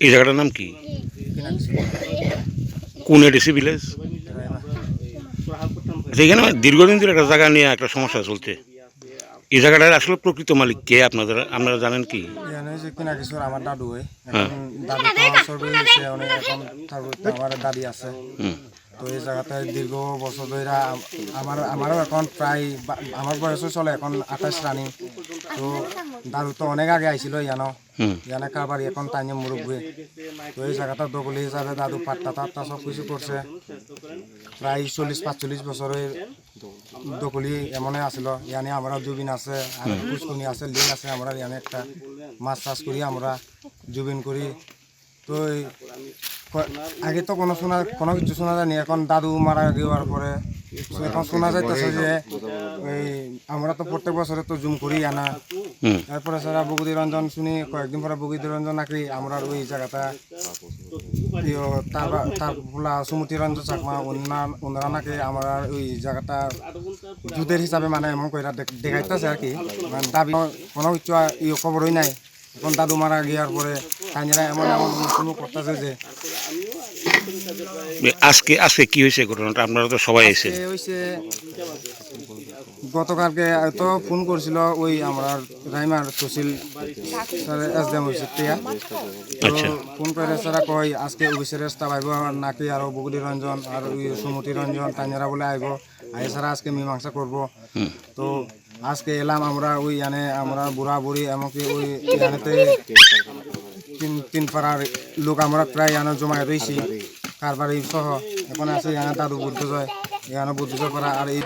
এই জায়গাটার নাম কি? কোন এডিসি ভিলেজ? যেখানে দীর্ঘদিন ধরে একটা জায়গা নিয়ে একটা সমস্যা চলছে, এই জায়গাটার আসলে প্রকৃত মালিক কে আপনারা জানেন কি? কিনা কিছু আমার দাদু হয়, দাদু আমার দাদি আছে। তো এই জায়গাতে দীর্ঘ বছর ধরে আমারও এখন প্রায় আমার বয়সও চলে এখন 28 রানিং। তো দাদু তো অনেক আগে আইছিল ইয়ানে কারবার এখন টাইনে মুরব্বী। তো এই জায়গাটা দখল হিসাবে দাদু পাট্টা টাট্টা সব কিছু করছে। প্রায় 40-45 বছরের দখলি এমনে আসলো। ইয়ানে আমরা জুবিন আছে আর পুষ্কুনি আছে, লিং আছে। আমরা ইয়ানে একটা মাছ চাষ করি, আমরা জুবিন করি। তো আগে তো কোনো কিছু শোনা যায়নি, এখন দাদু মারা যাওয়ার পরে এখন শোনা যাইতেছে যে আমরা তো প্রত্যেক বছরে তো জুম করি আনা। তারপরে সারা বগুদি রঞ্জন শুনি কয়েকদিন পরে বগুদি রঞ্জন নাকি আমরা ওই জায়গাটা তার বলা সুমতি রঞ্জন চাকমা ওনারা নাকি আমরা ওই জায়গাটা যুদ্ধের হিসাবে মানে এমন করে দেখাইতেছে আর কি। দাবি কোনো কিছু খবরই নাই। এখন দাদু মারা গিয়ার পরে তাইরা এমন এমন কোনো করতেছে যে আজকে কি হয়েছে ঘটনাটা? আপনারা তো সবাই এসে হয়েছে। গতকালকে তো ফোন করছিল ওই আমরা রাইমার তহসিল এসডিএম হয়েছে ফোন করে সারা কয় আজকে অফিসের স্টাফ আইব নাকি আর বগুদি রঞ্জন আর ওই সুমতি রঞ্জন তাইরা বলে আইব, আই সারা আজকে মীমাংসা করব। তো আজকে এলাম আমরা ওই ইয়ানে আমরা বুড়া বুড়ি এমনকি ওই ইয়ানেতে তিন পাড়ার লোক আমরা প্রায় ইয়ানো জমায় রয়েছি কারবারি সহ। এখন আছে ইয়ানে দাদু বুদ্ধ জয়, ইয়ানো বুদ্ধ জয় পাড়া আর এই